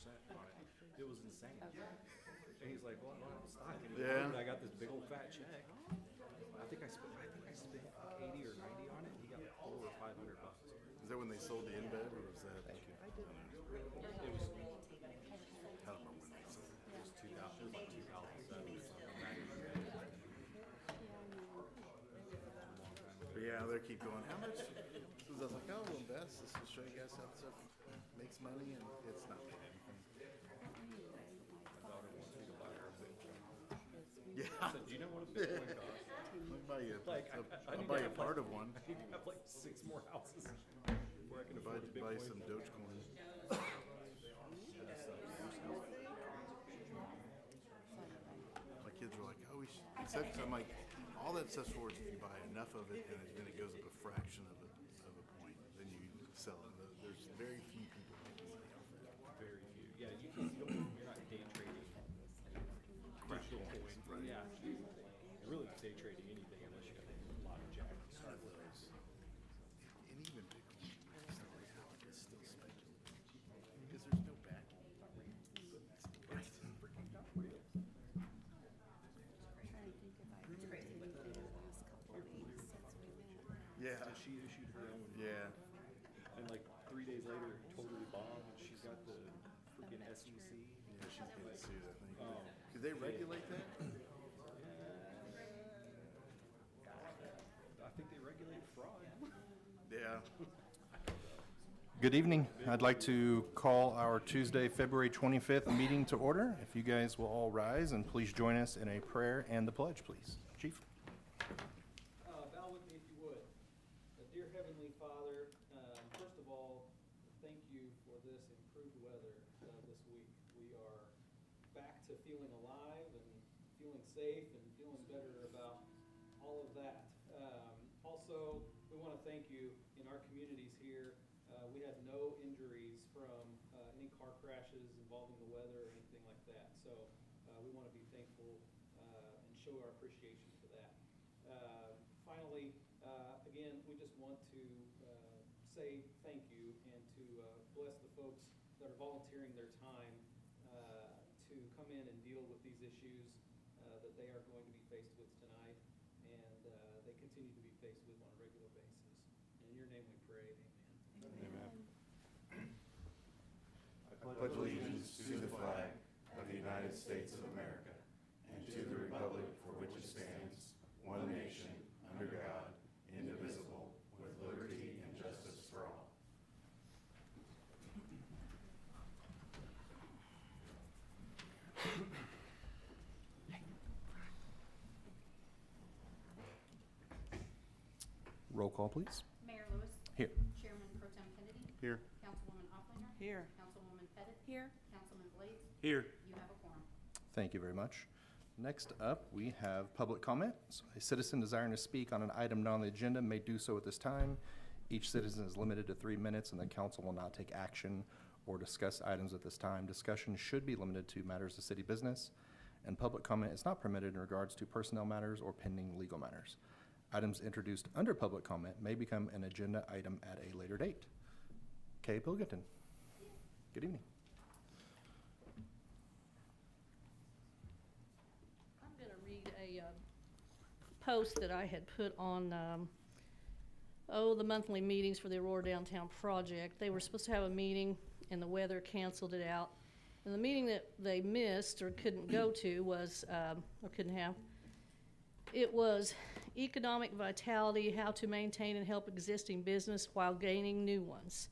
on it. It was insane. And he's like, well, I don't have stock anymore. Yeah. And I got this big old fat check. I think I spent like 80 or 90 on it. He got like $400 or $500. Is that when they sold the InBev, or was that? Thank you. I don't know. It was, I don't remember when they sold it. it was 2000, it was like 2007 or something. Back in the day. But yeah, they keep going. How much? So I was like, oh, we'll invest. This will show you guys how stuff makes money, and it's not making anything. My daughter wants me to buy her a Bitcoin. Yeah. I said, do you know what a Bitcoin costs? I'll buy you. Like, I'll buy you part of one. I need to have like 6 more houses where I can Buy, afford a buy Bitcoin. some Dogecoin. My kids were like, oh, we should. Except I'm like, all that stuff's for is if you buy enough of it, and then it goes up a fraction of a point, then you sell it. There's very few people making money off that. Very few. Yeah, you're not day trading digital coins. Right. Yeah. You're really day trading anything unless you got a lot of jack to start with. And even Bitcoin, it's not like how it is still speculative. Because there's no backing. Right. Freaking not real. Trying to think if I've heard anything in the last couple of weeks since we met. Yeah. So she issued her own. Yeah. And like 3 days later, totally bombed. And she's got the freaking SEC. Yeah, she's getting sued, I think. Oh. Could they regulate that? I think they regulate fraud. Yeah. Good evening. I'd like to call our Tuesday, February 25th meeting to order. If you guys will all rise and please join us in a prayer and the pledge, please. Chief. Bow with me if you would. Dear Heavenly Father, first of all, thank you for this improved weather this week. We are back to feeling alive and feeling safe and feeling better about all of that. Also, we want to thank you in our communities here. We had no injuries from any car crashes involving the weather or anything like that. So we want to be thankful and show our appreciation for that. Finally, again, we just want to say thank you and to bless the folks that are volunteering their time to come in and deal with these issues that they are going to be faced with tonight, and they continue to be faced with on a regular basis. In your name we pray, amen. I pledge allegiance to the flag of the United States of America and to the republic for which it stands, one nation, under God, indivisible, with liberty and justice for all. Roll call, please. Mayor Lewis. Here. Chairman Pro Tem Kennedy. Here. Councilwoman Oplinger. Here. Councilwoman Pettit. Here. Councilman Blades. Here. You have a quorum. Thank you very much. Next up, we have public comment. So a citizen desiring to speak on an item not on the agenda may do so at this time. Each citizen is limited to 3 minutes, and the council will not take action or discuss items at this time. Discussion should be limited to matters of city business, and public comment is not permitted in regards to personnel matters or pending legal matters. Items introduced under public comment may become an agenda item at a later date. Kay Pilkington. Good evening. I'm going to read a post that I had put on, the monthly meetings for the Aurora Downtown Project. They were supposed to have a meeting, and the weather canceled it out. And the meeting that they missed or couldn't go to was, or couldn't have, it was Economic Vitality, How to Maintain and Help Existing Business While Gaining New Ones.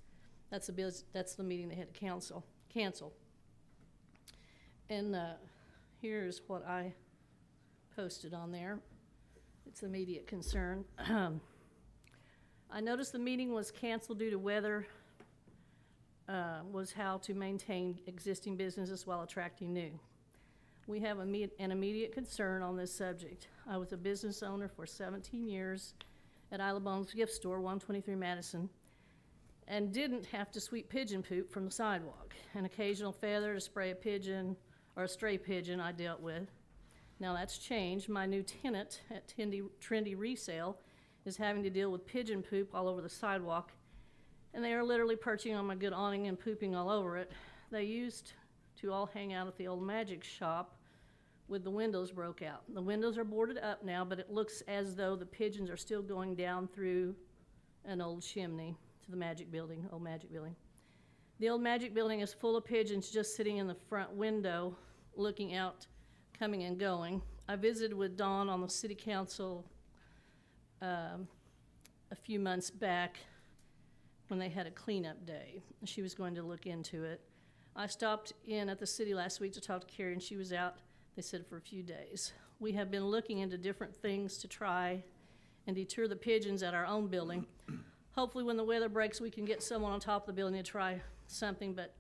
That's the meeting they had to cancel. And here's what I posted on there. It's immediate concern. I noticed the meeting was canceled due to weather, was how to maintain existing businesses while attracting new. We have an immediate concern on this subject. I was a business owner for 17 years at Isla Bones Gift Store, 123 Madison, and didn't have to sweep pigeon poop from the sidewalk. An occasional feather to spray a pigeon or a stray pigeon I dealt with. Now that's changed. My new tenant at Trendy Resale is having to deal with pigeon poop all over the sidewalk, and they are literally perching on my good awning and pooping all over it. they used to all hang out at the old magic shop with the windows broke out. The windows are boarded up now, but it looks as though the pigeons are still going down through an old chimney to the magic building, old magic building. The old magic building is full of pigeons just sitting in the front window, looking out, coming and going. I visited with Dawn on the city council a few months back when they had a cleanup day. She was going to look into it. I stopped in at the city last week to talk to Carrie, and she was out, they said, for a few days. We have been looking into different things to try and deter the pigeons at our own building. Hopefully when the weather breaks, we can get someone on top of the building to try something, but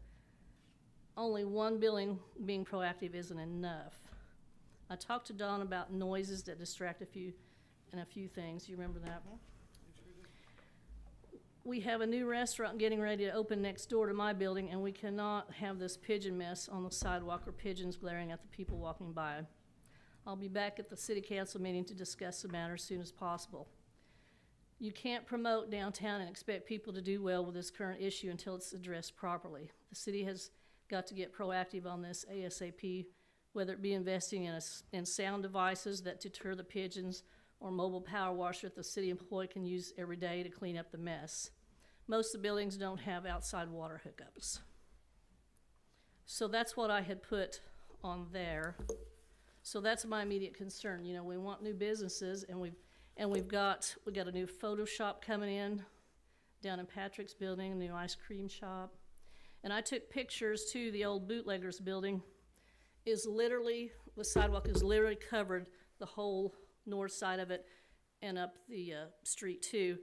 only one building being proactive isn't enough. I talked to Dawn about noises that distract a few things. You remember that? We have a new restaurant getting ready to open next door to my building, and we cannot have this pigeon mess on the sidewalk or pigeons glaring at the people walking by. I'll be back at the city council meeting to discuss the matter as soon as possible. You can't promote downtown and expect people to do well with this current issue until it's addressed properly. The city has got to get proactive on this ASAP, whether it be investing in sound devices that deter the pigeons or mobile power washer that the city employee can use every day to clean up the mess. Most of the buildings don't have outside water hookups. So that's what I had put on there. So that's my immediate concern. You know, we want new businesses, and we've got a new photo shop coming in down in Patrick's building, a new ice cream shop. And I took pictures too. The old bootleggers building is literally, the sidewalk is literally covered the whole north side of it and up the street too.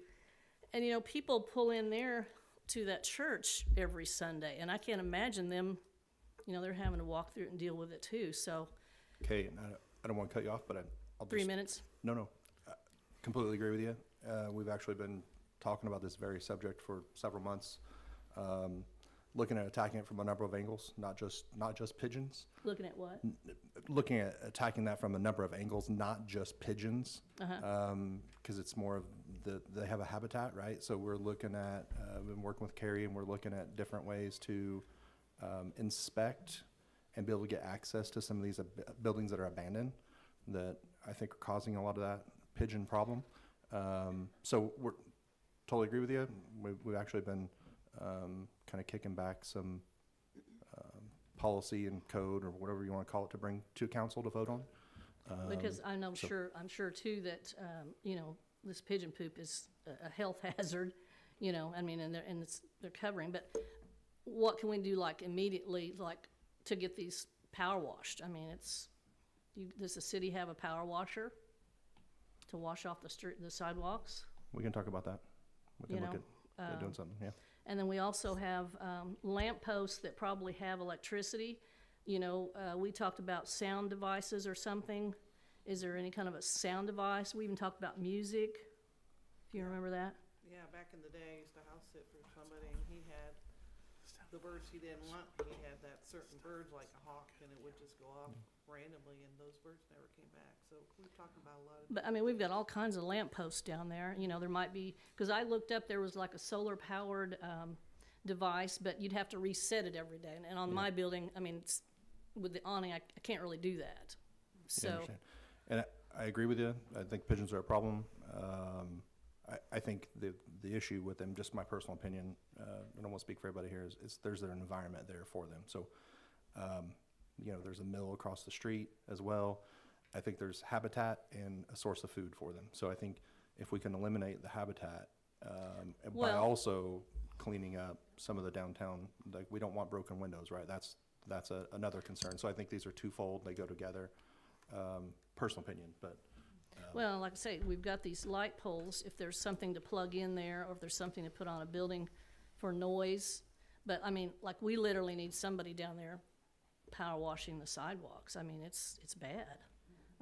And you know, people pull in there to that church every Sunday, and I can't imagine them, you know, they're having to walk through it and deal with it too. So Okay, and I don't want to cut you off, but I'll 3 just... minutes. No. Completely agree with you. We've actually been talking about this very subject for several months, looking at attacking it from a number of angles, not just pigeons. Looking at what? Looking at attacking that from a number of angles, not just pigeons, because it's more of they have a habitat, right? So we're looking at, I've been working with Carrie, and we're looking at different ways to inspect and be able to get access to some of these buildings that are abandoned that I think are causing a lot of that pigeon problem. So we're totally agree with you. We've actually been kind of kicking back some policy and code or whatever you want to call it to bring to council to vote on. Because I'm so- sure too that, you know, this pigeon poop is a health hazard, you know, I mean, and they're covering, but what can we do like immediately, like to get these power washed? I mean, does the city have a power washer to wash off the sidewalks? We can talk about that. We can You look know, at doing something, yeah. And then we also have lamp posts that probably have electricity. You know, we talked about sound devices or something. Is there any kind of a sound device? We even talked about music, if you remember that. Yeah, back in the day, I used to house sit for somebody, and he had the birds he didn't want. He had that certain bird, like a hawk, and it would just go off randomly, and those birds never came back. So we've talked about a lot of. But I mean, we've got all kinds of lamp posts down there. You know, there might be, because I looked up, there was like a solar powered device, but you'd have to reset it every day. And on my building, I mean, it's, with the awning, I can't really do that. Yeah, I So, understand. And I agree with you. I think pigeons are a problem. I think the issue with them, just my personal opinion, I don't want to speak for everybody here, is there's an environment there for them. So, you know, there's a mill across the street as well. I think there's habitat and a source of food for them. So I think if we can eliminate the habitat, by Well- also cleaning up some of the downtown, like we don't want broken windows, right? That's another concern. So I think these are twofold. They go together. Personal opinion, but. well, like I say, we've got these light poles, if there's something to plug in there, or if there's something to put on a building for noise. But I mean, like, we literally need somebody down there power washing the sidewalks. I mean, it's bad.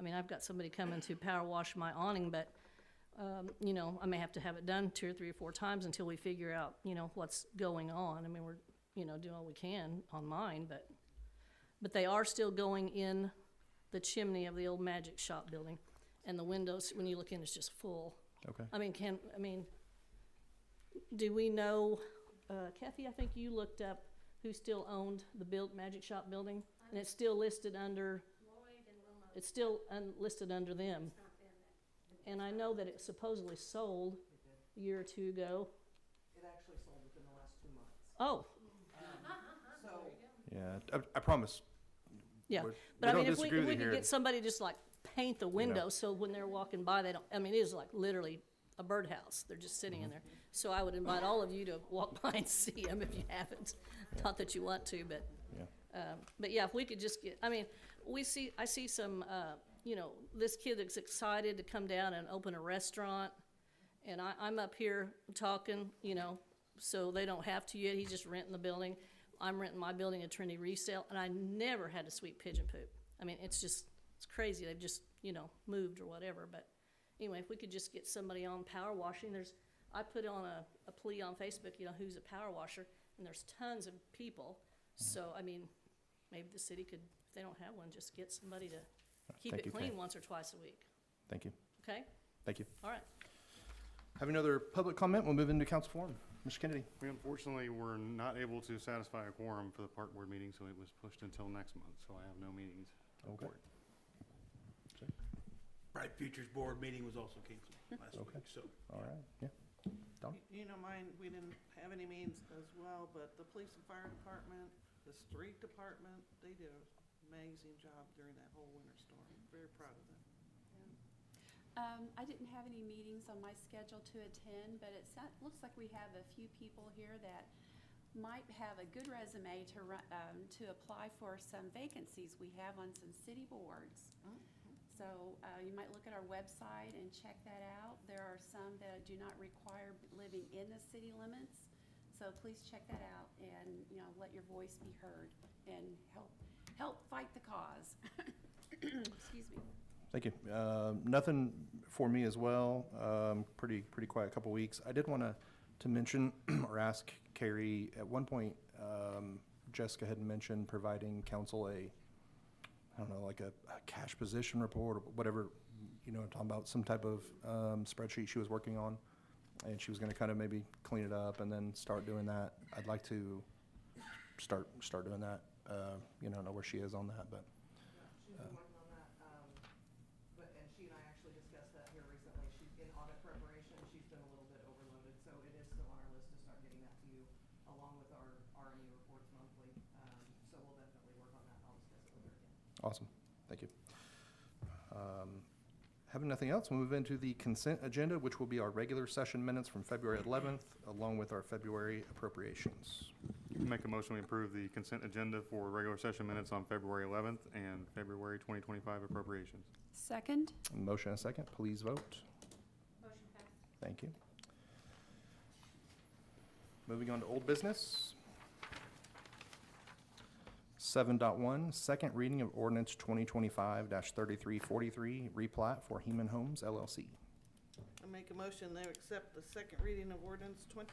I mean, I've got somebody coming to power wash my awning, but, you know, I may have to have it done 2 or 3 or 4 times until we figure out, you know, what's going on. I mean, we're, you know, doing all we can on mine, but they are still going in the chimney of the old magic shop building, and the windows, when you look in, is just full. Okay. I mean, do we know, Kathy, I think you looked up who still owned the Magic Shop building? And it's still listed under, Lloyd and Wilma. it's still listed under them. It's not them. And I know that it supposedly sold a year or two ago. It actually sold within the last 2 months. Oh, So, Yeah, I promise. yeah. We're- But I we mean, don't if we disagree with you could here. get somebody just like paint the window, so when they're walking by, they don't, I mean, it is like literally a birdhouse. They're just sitting in there. So I would invite all of you to walk by and see them if you haven't. Not that you want to, but, Yeah. but yeah, if we could just get, I mean, I see some, you know, this kid that's excited to come down and open a restaurant. And I'm up here talking, you know, so they don't have to yet. He's just renting the building. I'm renting my building at Trinity Resale, and I never had to sweep pigeon poop. I mean, it's just, it's crazy. They've just, you know, moved or whatever. But anyway, if we could just get somebody on power washing, I put on a plea on Facebook, you know, who's a power washer, and there's tons of people. So, I mean, maybe the city could, if they don't have one, just get somebody to keep Thank it you, clean Kay. once or twice a week. Thank you. Okay? Thank you. All right. Having another public comment, we'll move into council forum. Mr. Kennedy. We unfortunately were not able to satisfy a quorum for the park board meeting, so it was pushed until next month, so I have no meetings. to Okay. report. Bright Futures Board meeting was also canceled last Okay. week, so. All right, yeah. Don? you know, mine, we didn't have any meetings as well, but the police and fire department, the street department, they did an amazing job during that whole winter storm. Very proud of them. I didn't have any meetings on my schedule to attend, but looks like we have a few people here that might have a good resume to apply for some vacancies we have on some city boards. So you might look at our website and check that out. There are some that do not require living in the city limits. So please check that out and, you know, let your voice be heard and help fight the cause. Excuse me. Thank you. Nothing for me as well. Pretty quiet couple weeks. I did want to mention or ask Carrie, at one point, Jessica had mentioned providing council I don't know, like a cash position report or whatever, you know, talking about some type of spreadsheet she was working on. And she was gonna kind of maybe clean it up and then start doing that. I'd like to start doing that. You know where she is on that, but. She's been working on that, and she and I actually discussed that here recently. She's in audit preparation, she's been a little bit overloaded, so it is still on our list to start getting that to you, along with our RME reports monthly. So we'll definitely work on that, I'll discuss it with her again. Awesome, thank you. Having nothing else, we'll move into the consent agenda, which will be our regular session minutes from February 11th, along with our February appropriations. Make a motion, we approve the consent agenda for regular session minutes on February 11th and February 2025 appropriations. Second? Motion and a second, please vote. Motion passed. Thank you. Moving on to old business. 7.1, second reading of ordinance 2025-3343, replat for Heman Homes LLC. I make a motion to accept the second reading of ordinance 2025-3343.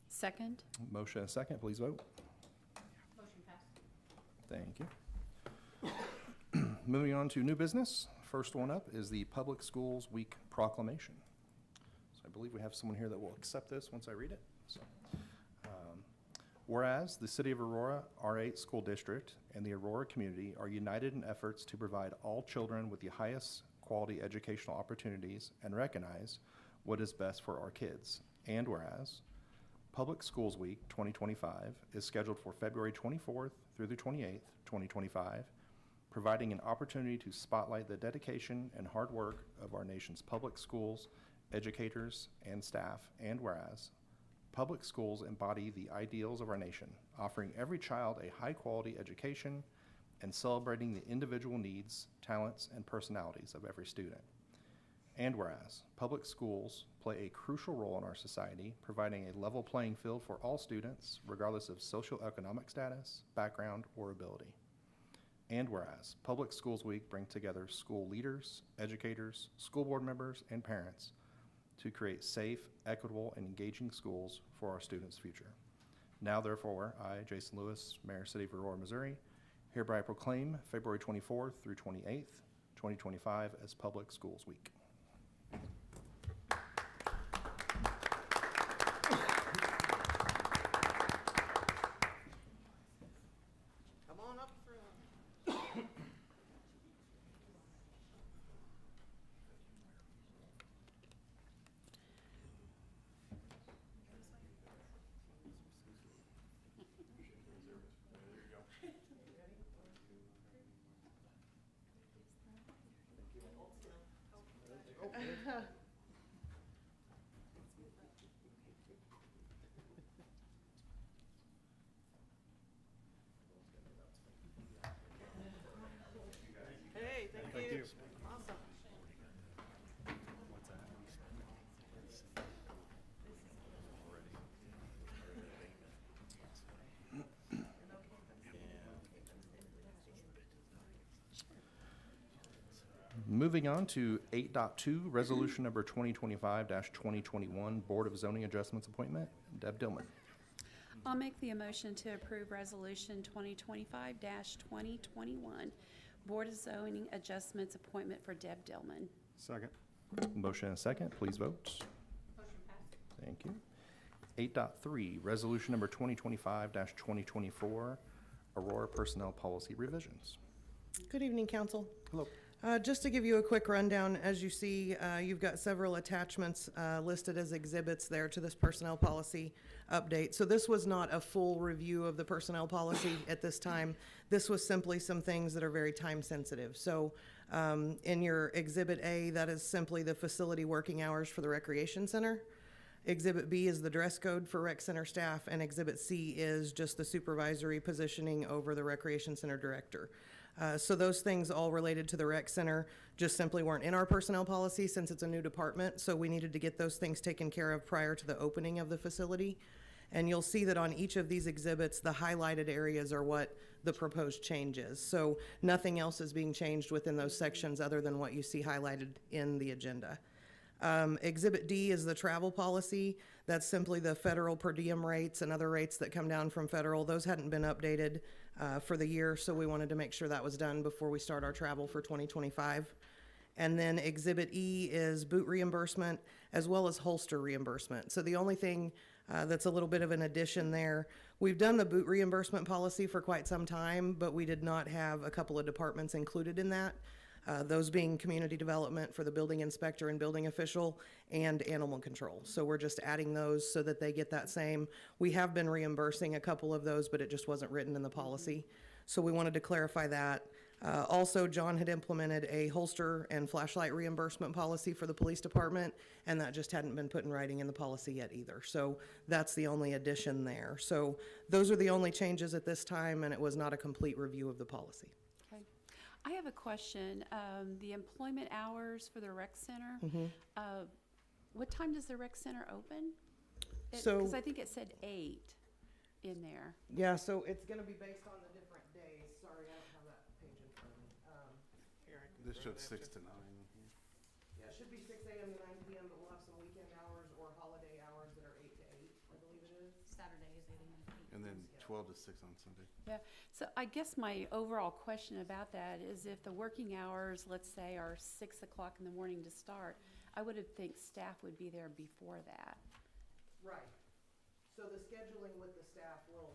Second? Motion and a second, please vote. Motion passed. Thank you. Moving on to new business. First one up is the Public Schools Week proclamation. So I believe we have someone here that will accept this once I read it. So, whereas the City of Aurora R8 School District and the Aurora community are united in efforts to provide all children with the highest quality educational opportunities and recognize what is best for our kids. And whereas Public Schools Week 2025 is scheduled for February 24th through the 28th, 2025, providing an opportunity to spotlight the dedication and hard work of our nation's public schools, educators, and staff. And whereas public schools embody the ideals of our nation, offering every child a high-quality education and celebrating the individual needs, talents, and personalities of every student. And whereas public schools play a crucial role in our society, providing a level playing field for all students, regardless of socioeconomic status, background, or ability. And whereas Public Schools Week brings together school leaders, educators, school board members, and parents to create safe, equitable, and engaging schools for our students' future. Now therefore, I, Jason Lewis, Mayor, City of Aurora, Missouri, hereby proclaim February 24th through 28th, 2025 as Public Schools Week. Hey, thank you. Awesome. Moving on to 8.2, resolution number 2025-2021, Board of Zoning Adjustments appointment, Deb Dillman. I'll make the motion to approve Resolution 2025-2021, Board of Zoning Adjustments Appointment for Deb Dillman. Second. Motion and a second, please vote. Motion passed. Thank you. 8.3, resolution number 2025-2024, Aurora Personnel Policy Revisions. Good evening, council. Hello. Just to give you a quick rundown, as you see, you've got several attachments listed as exhibits there to this personnel policy update. So this was not a full review of the personnel policy at this time. This was simply some things that are very time sensitive. So in your Exhibit A, that is simply the facility working hours for the recreation center. Exhibit B is the dress code for rec center staff, and Exhibit C is just the supervisory positioning over the recreation center director. So those things all related to the rec center just simply weren't in our personnel policy since it's a new department, so we needed to get those things taken care of prior to the opening of the facility. And you'll see that on each of these exhibits, the highlighted areas are what the proposed change is. So nothing else is being changed within those sections other than what you see highlighted in the agenda. Exhibit D is the travel policy. That's simply the federal per diem rates and other rates that come down from federal. Those hadn't been updated for the year, so we wanted to make sure that was done before we start our travel for 2025. And then Exhibit E is boot reimbursement as well as holster reimbursement. So the only thing that's a little bit of an addition there, we've done the boot reimbursement policy for quite some time, but we did not have a couple of departments included in that. Those being community development for the building inspector and building official and animal control. So we're just adding those so that they get that same. We have been reimbursing a couple of those, but it just wasn't written in the policy. So we wanted to clarify that. Also, John had implemented a holster and flashlight reimbursement policy for the police department, and that just hadn't been put in writing in the policy yet either. So that's the only addition there. So those are the only changes at this time, and it was not a complete review of the policy. Okay. I have a question. The employment hours for the rec center, what time does the rec center open? So- Because I think it said 8 in there. Yeah, so it's gonna be based on the different days. Sorry, I don't have that page in front of me. Here, I can This grab showed that 6 too. to 9. Yeah, it should be 6 a.m. to 9 p.m., but we'll have some weekend hours or holiday hours that are 8 to 8, I believe it is. Saturday is 8 a.m. to 8. And then 12 to 6 on Sunday. Yeah, so I guess my overall question about that is if the working hours, let's say, are 6 o'clock in the morning to start, I would have think staff would be there before that. Right. So the scheduling with the staff will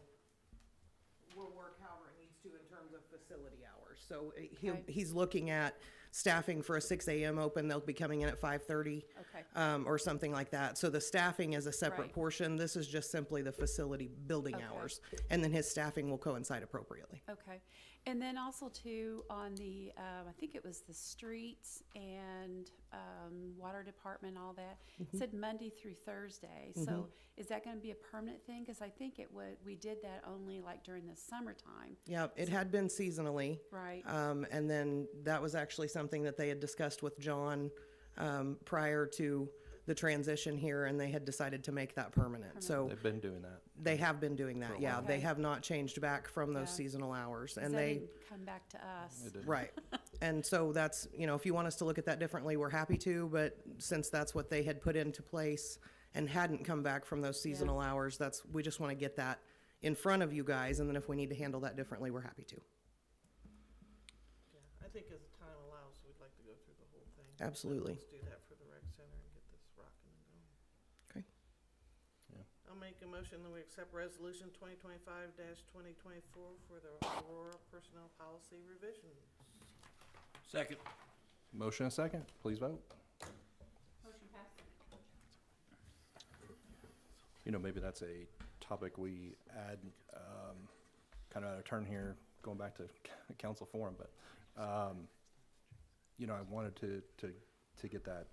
work however it needs to in terms of facility hours. So Okay. he's looking at staffing for a 6 a.m. open. They'll be coming in at 5:30. Okay. Or something like that. So the staffing is a separate Right. portion. This is just simply the facility building Okay. hours. And then his staffing will coincide appropriately. Okay. And then also too, on the, I think it was the streets and water department, all that, it said Monday through Thursday. So is that gonna be a permanent thing? Because I think it would, we did that only like during the summertime, Yeah, it had been seasonally. right? And then that was actually something that they had discussed with John prior to the transition here, and they had decided to make that permanent. So They've been doing that. they have been doing that, yeah. They Okay. have not changed back from those Yeah. seasonal hours. 'Cause And that they, didn't come back to us. It did. right. And so that's, if you want us to look at that differently, we're happy to, but since that's what they had put into place and hadn't come back from those seasonal hours, we just want to get that in front of you guys, and then if we need to handle that differently, we're happy to. Yeah, I think as time allows, we'd like to go through the whole thing. Absolutely. Let's do that for the rec center and get this rocking and going. Okay. Yeah. I'll make a motion that we accept resolution 2025-2024 for the Aurora personnel policy revisions. Second. Motion and a second, please vote. Motion passed. Maybe that's a topic we add, kind of out of turn here, going back to council forum, but, I wanted to get that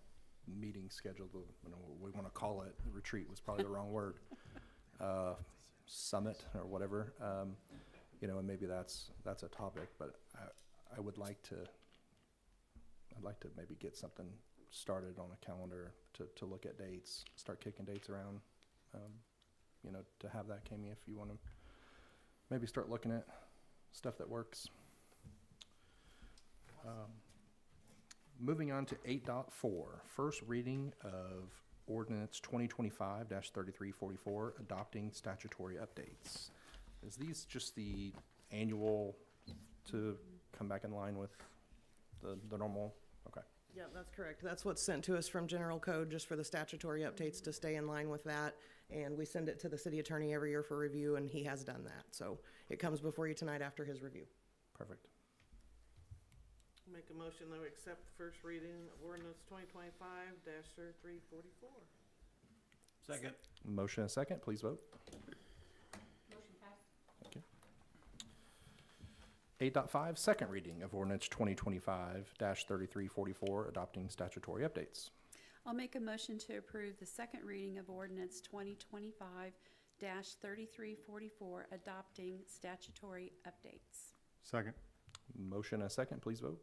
meeting scheduled, you know, what we want to call it, retreat was probably the wrong word, summit or whatever, you know, and maybe that's a topic, but I would like to, I'd like to maybe get something started on a calendar to look at dates, start kicking dates around, you know, to have that, Kami, if you want to maybe start looking at stuff that works. Moving on to 8.4, first reading of ordinance 2025-3344, adopting statutory updates. Is these just the annual to come back in line with the normal? Okay. Yeah, that's correct. That's what's sent to us from General Code, just for the statutory updates to stay in line with that. And we send it to the city attorney every year for review, and he has done that. So it comes before you tonight after his review. Perfect. Make a motion that we accept the first reading of ordinance 2025-3344. Second. Motion and a second, please vote. Motion passed. Thank you. 8.5, second reading of ordinance 2025-3344, adopting statutory updates. I'll make a motion to approve the second reading of ordinance 2025-3344, adopting statutory updates. Second. Motion and a second, please vote.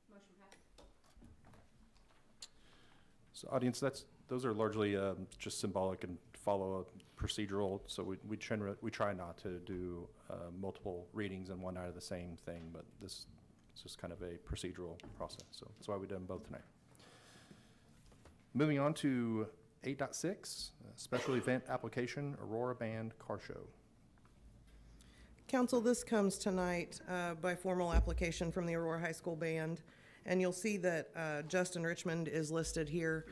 Motion passed. So audience, those are largely just symbolic and follow a procedural, so we try not to do multiple readings in one night of the same thing, but this is just kind of a procedural process, so that's why we did them both tonight. Moving on to 8.6, special event application, Aurora Band Car Show. Council, this comes tonight by formal application from the Aurora High School Band, and you'll see that Justin Richmond is listed here.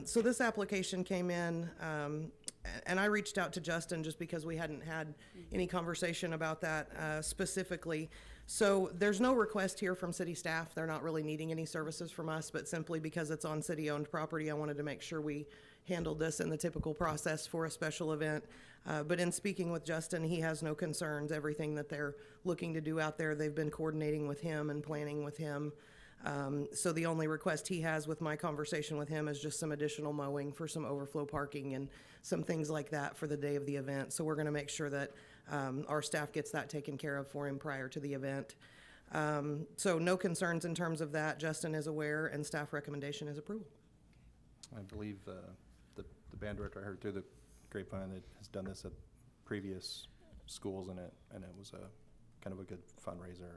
So this application came in, and I reached out to Justin just because we hadn't had any conversation about that specifically. So there's no request here from city staff. They're not really needing any services from us, but simply because it's on city-owned property, I wanted to make sure we handled this in the typical process for a special event. But in speaking with Justin, he has no concerns. Everything that they're looking to do out there, they've been coordinating with him and planning with him. So the only request he has with my conversation with him is just some additional mowing for some overflow parking and some things like that for the day of the event. So we're going to make sure that our staff gets that taken care of for him prior to the event. So no concerns in terms of that. Justin is aware, and staff recommendation is approval. I believe the band director I heard through the grapevine that has done this at previous schools, and it was a kind of a good fundraiser.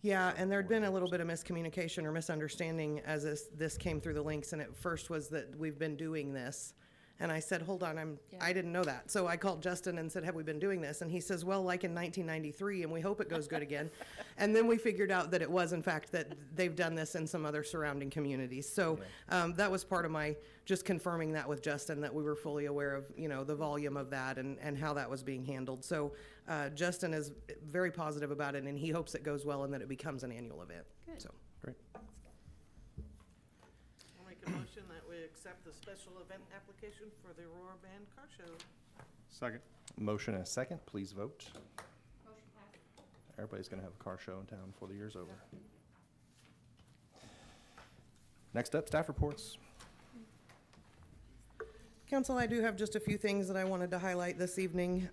Yeah, and there'd been a little bit of miscommunication or misunderstanding as this came through the links, and at first was that we've been doing this. And I said, hold on, I didn't know that. So I called Justin and said, have we been doing this? And he says, well, like in 1993, and we hope it goes good again. And then we figured out that it was, in fact, that they've done this in some other surrounding communities. So that was part of my just confirming that with Justin, that we were fully aware of, you know, the volume of that and how that was being handled. So Justin is very positive about it, and he hopes it goes well and that it becomes an annual event. Good. So. Great. I'll make a motion that we accept the special event application for the Aurora Band Car Show. Second. Motion and a second, please vote. Motion passed. Everybody's going to have a car show in town before the year's over. Next up, staff reports. Council, I do have just a few things that I wanted to highlight this evening.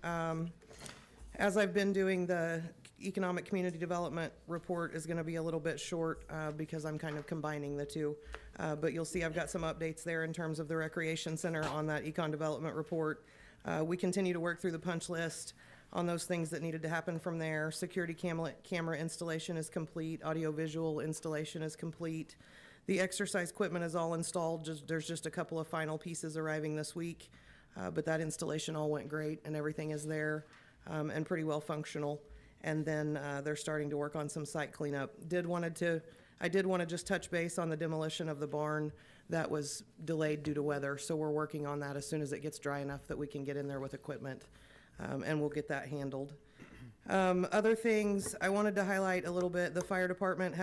As I've been doing, the economic community development report is going to be a little bit short because I'm kind of combining the two. But you'll see I've got some updates there in terms of the recreation center on that econ development report. We continue to work through the punch list on those things that needed to happen from there. Security camera installation is complete. Audiovisual installation is complete. The exercise equipment is all installed. There's just a couple of final pieces arriving this week. But that installation all went great, and everything is there and pretty well functional. And then they're starting to work on some site cleanup. I did want to just touch base on the demolition of the barn that was delayed due to weather. So we're working on that as soon as it gets dry enough that we can get in there with equipment, and we'll get that handled. Other things I wanted to highlight a little bit. The fire department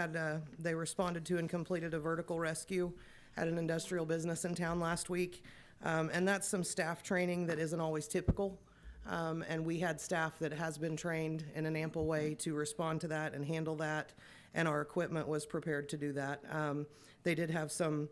they responded to and completed a vertical rescue at an industrial business in town last week. And that's some staff training that isn't always typical. And we had staff that has been trained in an ample way to respond to that and handle that, and our equipment was prepared to do that. They did have some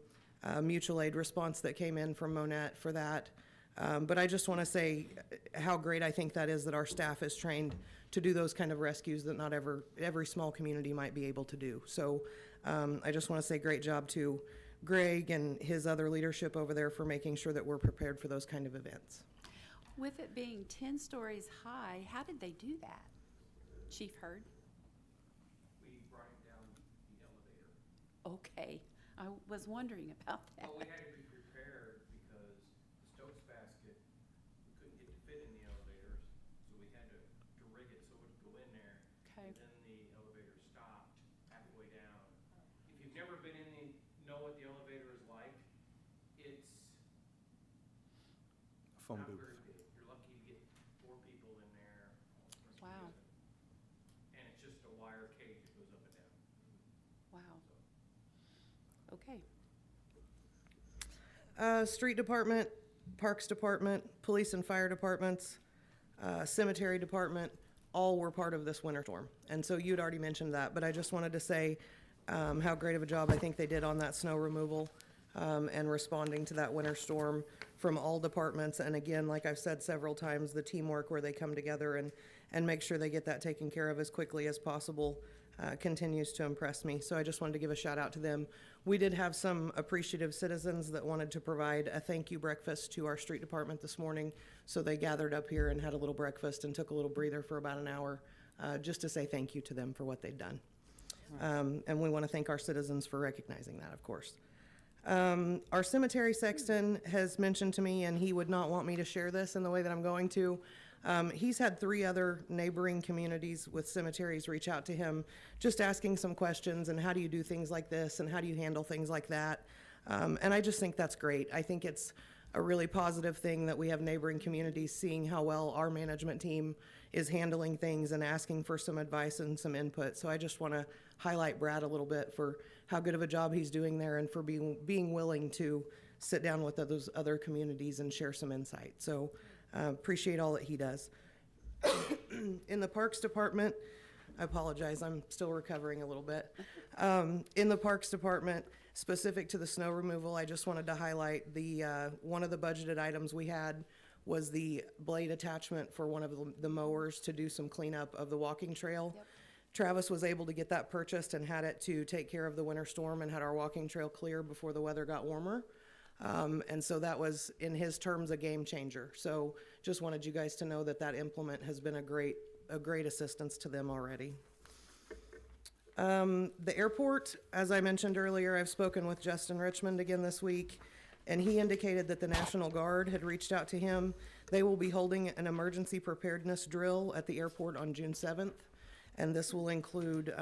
mutual aid response that came in from Monette for that. But I just want to say how great I think that is that our staff is trained to do those kind of rescues that not every small community might be able to do. So I just want to say great job to Greg and his other leadership over there for making sure that we're prepared for those kind of events. With it being 10 stories high, how did they do that? Chief Hurd? We brought it down the elevator. Okay, I was wondering about that. Well, we had to be prepared because the Stokes basket, we couldn't get to fit in the elevators, so we had to rig it so it would go in there. Okay. And then the elevator stopped halfway down. If you've never been in the, know what the elevator is like, it's Phone not booth. very big. You're lucky to get 4 people in there. Wow. And it's just a wire cage that goes up and down. Wow. Okay. Street department, parks department, police and fire departments, cemetery department, all were part of this winter storm. And so you'd already mentioned that, but I just wanted to say how great of a job I think they did on that snow removal and responding to that winter storm from all departments. And again, like I've said several times, the teamwork where they come together and make sure they get that taken care of as quickly as possible continues to impress me. So I just wanted to give a shout out to them. We did have some appreciative citizens that wanted to provide a thank you breakfast to our street department this morning. So they gathered up here and had a little breakfast and took a little breather for about an hour just to say thank you to them for what they've done. And we want to thank our citizens for recognizing that, of course. Our cemetery sexton has mentioned to me, and he would not want me to share this in the way that I'm going to. He's had 3 other neighboring communities with cemeteries reach out to him, just asking some questions and how do you do things like this and how do you handle things like that. And I just think that's great. I think it's a really positive thing that we have neighboring communities seeing how well our management team is handling things and asking for some advice and some input. So I just want to highlight Brad a little bit for how good of a job he's doing there and for being willing to sit down with those other communities and share some insight. So appreciate all that he does. In the Parks Department, I apologize, I'm still recovering a little bit. In the Parks Department, specific to the snow removal, I just wanted to highlight one of the budgeted items we had was the blade attachment for one of the mowers to do some cleanup of the walking trail. Yep. Travis was able to get that purchased and had it to take care of the winter storm and had our walking trail clear before the weather got warmer. And so that was, in his terms, a game changer. So just wanted you guys to know that that implement has been a great assistance to them already. The airport, as I mentioned earlier, I've spoken with Justin Richmond again this week, and he indicated that the National Guard had reached out to him. They will be holding an emergency preparedness drill at the airport on June 7th, and this will include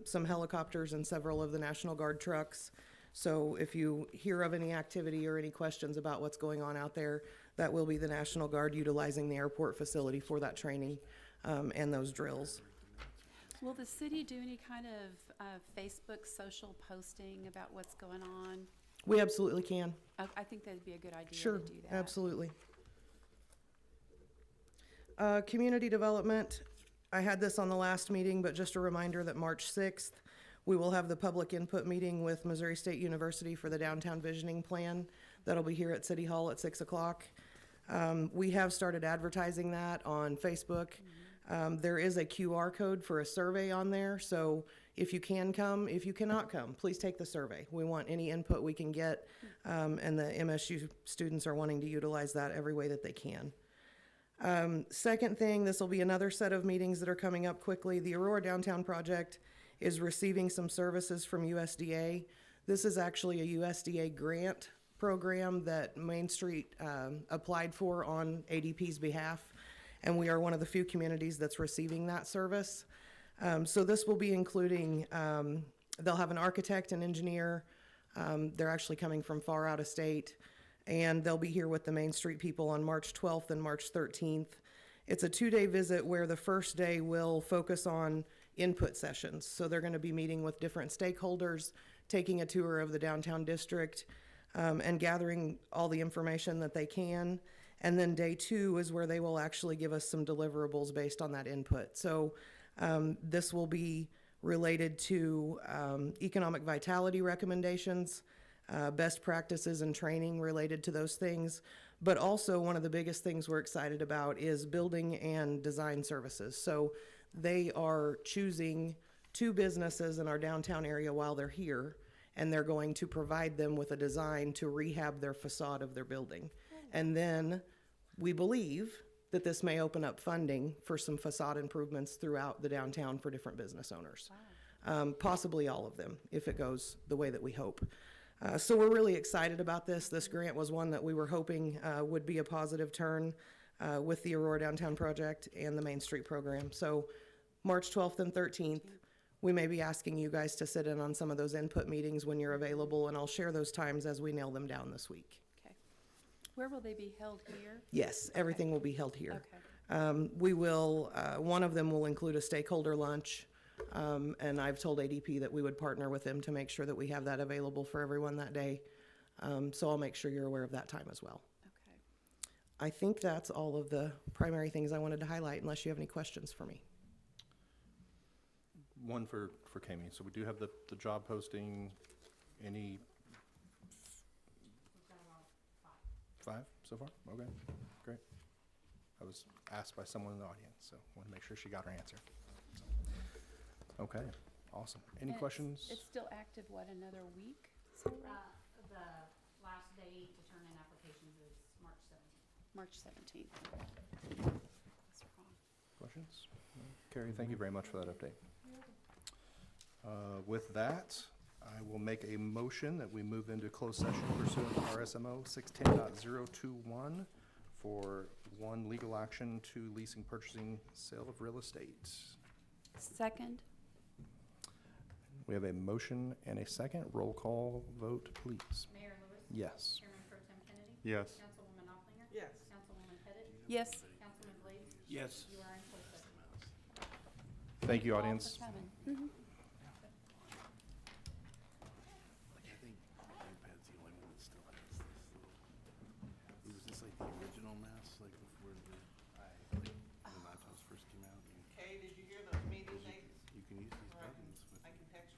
some helicopters and several of the National Guard trucks. So if you hear of any activity or any questions about what's going on out there, that will be the National Guard utilizing the airport facility for that training and those drills. Will the city do any kind of Facebook social posting about what's going on? We absolutely can. I think that'd be a good idea Sure, to do that. absolutely. Community development, I had this on the last meeting, but just a reminder that March 6th, we will have the public input meeting with Missouri State University for the downtown visioning plan. That'll be here at City Hall at 6 o'clock. We have started advertising that on Facebook. There is a QR code for a survey on there, so if you can come, if you cannot come, please take the survey. We want any input we can get, and the MSU students are wanting to utilize that every way that they can. Second thing, this will be another set of meetings that are coming up quickly. The Aurora Downtown Project is receiving some services from USDA. This is actually a USDA grant program that Main Street applied for on ADP's behalf, and we are one of the few communities that's receiving that service. So this will be including, they'll have an architect and engineer. They're actually coming from far out of state, and they'll be here with the Main Street people on March 12th and March 13th. It's a 2-day visit where the first day will focus on input sessions. So they're going to be meeting with different stakeholders, taking a tour of the downtown district, and gathering all the information that they can. And then day 2 is where they will actually give us some deliverables based on that input. So this will be related to economic vitality recommendations, best practices and training related to those things. But also, one of the biggest things we're excited about is building and design services. So they are choosing 2 businesses in our downtown area while they're here, and they're going to provide them with a design to rehab their facade of their building. And then we believe that this may open up funding for some facade improvements throughout the downtown for different business owners. Possibly all of them, if it goes the way that we hope. So we're really excited about this. This grant was one that we were hoping would be a positive turn with the Aurora Downtown Project and the Main Street Program. So March 12th and 13th, we may be asking you guys to sit in on some of those input meetings when you're available, and I'll share those times as we nail them down this week. Okay. Where will they be held here? Yes, everything will be held here. Okay. We will, one of them will include a stakeholder lunch, and I've told ADP that we would partner with them to make sure that we have that available for everyone that day. So I'll make sure you're aware of that time as well. Okay. I think that's all of the primary things I wanted to highlight, unless you have any questions for me. One for Kami. So we do have the job posting. Any We've got about 5 so far? Okay, great. I was asked by someone in the audience, so want to make sure she got her answer. So, okay, awesome. Any And questions? It's still active, what, another week? So, The last day to turn in applications is March 17th. March 17th. That's wrong. Questions? No? Carrie, thank you very much for that update. With that, I will make a motion that we move into closed session pursuant to RSMO 610.021 for 1, legal action, 2, leasing, purchasing, sale of real estate. Second? We have a motion and a second. Roll call vote, please. Mayor Lewis. Yes. Chairman Pro Tem Kennedy. Yes. Councilwoman Oplinger. Yes. Councilwoman Pettit. Yes. Councilman Blades. Yes. You are in closed session. Thank you, All for audience. coming. Mhm.